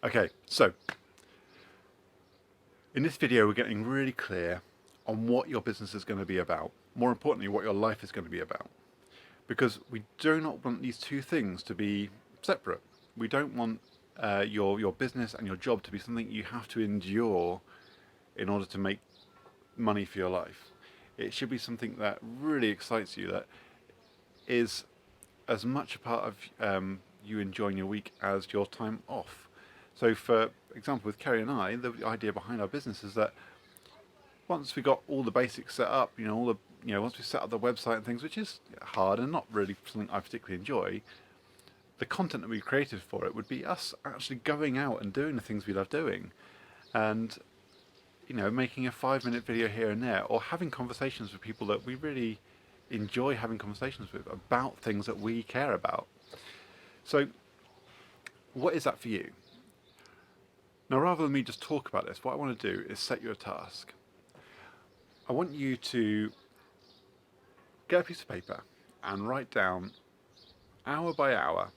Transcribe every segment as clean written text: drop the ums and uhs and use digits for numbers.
Okay, so in this video we're getting really clear on what your business is going to be about. More importantly, what your life is going to be about. Because we do not want these two things to be separate. We don't want your business and your job to be something you have to endure in order to make money for your life. It should be something that really excites you, that is as much a part of you enjoying your week as your time off. So, for example, with Kerry and I, the idea behind our business is that once we got all the basics set up, once we set up the website and things, which is hard and not really something I particularly enjoy, the content that we created for it would be us actually going out and doing the things we love doing, and making a 5 minute video here and there, or having conversations with people that we really enjoy having conversations with about things that we care about. So, what is that for you? Now, rather than me just talk about this, what I want to do is set you a task. I want you to get a piece of paper and write down, hour by hour,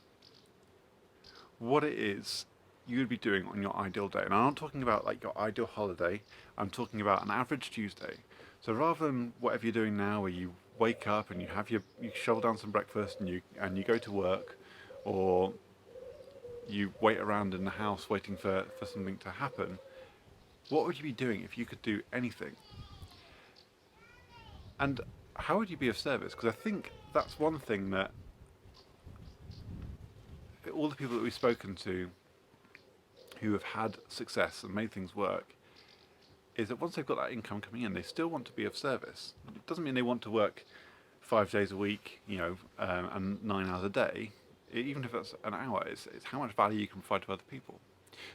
what it is you would be doing on your ideal day. And I'm not talking about like your ideal holiday, I'm talking about an average Tuesday. So rather than whatever you're doing now, where you wake up and you shovel down some breakfast and you go to work, or you wait around in the house waiting for something to happen, what would you be doing if you could do anything? And how would you be of service? Because I think that's one thing that all the people that we've spoken to who have had success and made things work is that once they've got that income coming in, they still want to be of service. It doesn't mean they want to work 5 days a week, and 9 hours a day. Even if it's an hour, it's how much value you can provide to other people.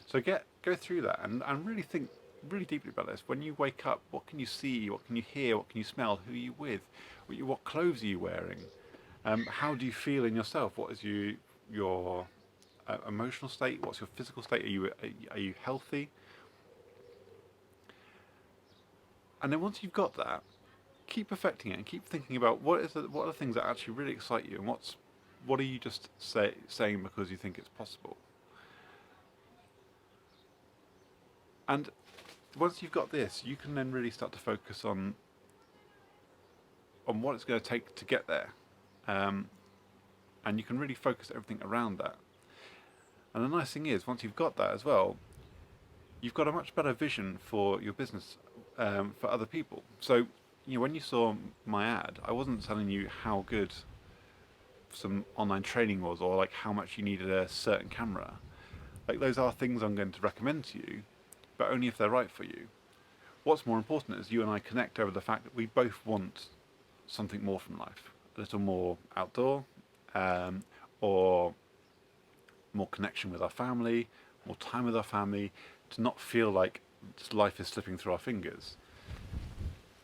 So go through that and really think really deeply about this. When you wake up, what can you see? What can you hear? What can you smell? Who are you with? What clothes are you wearing? How do you feel in yourself? What is your emotional state? What's your physical state? Are you healthy? And then once you've got that, keep perfecting it and keep thinking about what are the things that actually really excite you, and what are you just saying because you think it's possible. And once you've got this, you can then really start to focus on what it's going to take to get there, and you can really focus everything around that. And the nice thing is, once you've got that as well, you've got a much better vision for your business, for other people. So, when you saw my ad, I wasn't telling you how good some online training was, or like how much you needed a certain camera. Like, those are things I'm going to recommend to you, but only if they're right for you. What's more important is you and I connect over the fact that we both want something more from life, a little more outdoor, or more connection with our family, more time with our family, to not feel like life is slipping through our fingers.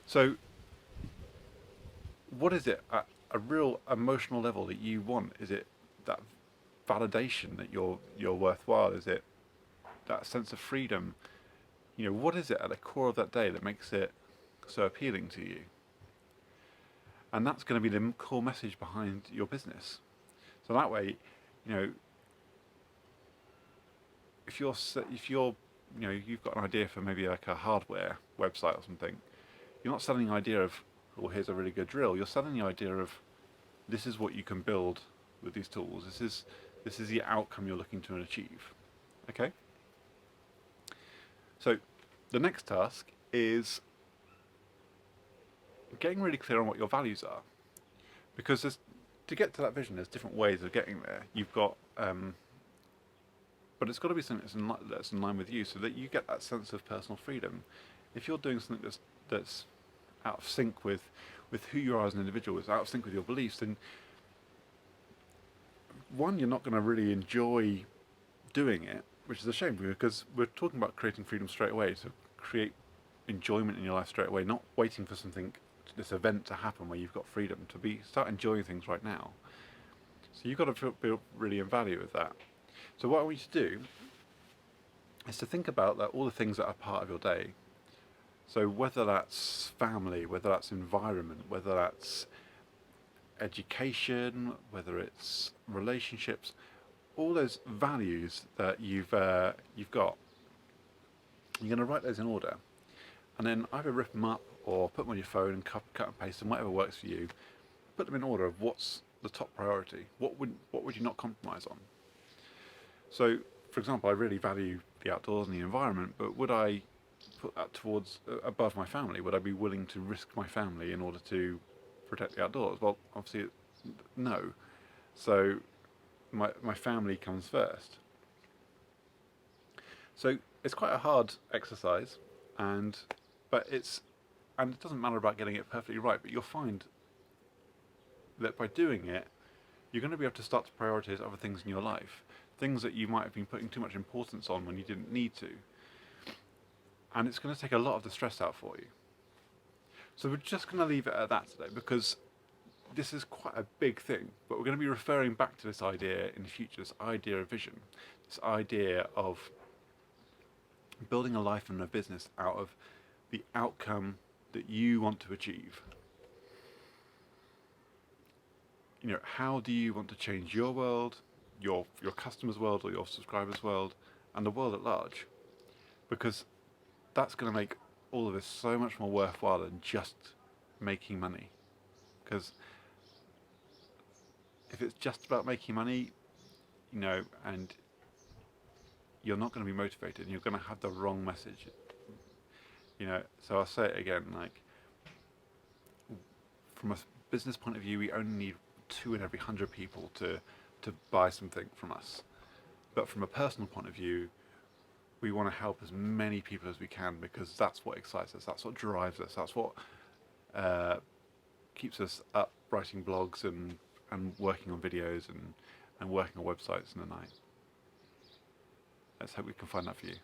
So, what is it at a real emotional level that you want? Is it that validation that you're worthwhile? Is it that sense of freedom? What is it at the core of that day that makes it so appealing to you? And that's going to be the core message behind your business. So that way, if you've got an idea for maybe like a hardware website or something, you're not selling the idea of, well, here's a really good drill. You're selling the idea of, this is what you can build with these tools. This is the outcome you're looking to achieve. Okay? So the next task is getting really clear on what your values are, because to get to that vision, there's different ways of getting there. You've got, but it's got to be something that's in line with you, so that you get that sense of personal freedom. If you're doing something that's out of sync with who you are as an individual, is out of sync with your beliefs, then one, you're not going to really enjoy doing it, which is a shame, because we're talking about creating freedom straight away, to create enjoyment in your life straight away, not waiting for this event to happen where you've got freedom, to start enjoying things right now. So you've got to feel really in value with that. So what I want you to do is to think about all the things that are part of your day. So whether that's family, whether that's environment, whether that's education, whether it's relationships, all those values that you've got, you're going to write those in order, and then either rip them up or put them on your phone and cut and paste them, whatever works for you. Put them in order of what's the top priority. What would you not compromise on? So, for example, I really value the outdoors and the environment, but would I put that towards above my family? Would I be willing to risk my family in order to protect the outdoors? Well, obviously, no. So, my family comes first. So it's quite a hard exercise, and it doesn't matter about getting it perfectly right, but you'll find that by doing it, you're going to be able to start to prioritize other things in your life, things that you might have been putting too much importance on when you didn't need to, and it's going to take a lot of the stress out for you. So we're just going to leave it at that today, because this is quite a big thing, but we're going to be referring back to this idea in the future, this idea of vision, this idea of building a life and a business out of the outcome that you want to achieve. You know, how do you want to change your world, your customers' world, or your subscribers' world, and the world at large? Because that's going to make all of this so much more worthwhile than just making money. Because if it's just about making money, you know, and you're not going to be motivated, and you're going to have the wrong message. You know, so I'll say it again, like, from a business point of view, we only need 2 in every 100 people to buy something from us. But from a personal point of view, we want to help as many people as we can, because that's what excites us, that's what drives us, that's what keeps us up writing blogs and working on videos and working on websites in the night. Let's hope we can find that for you.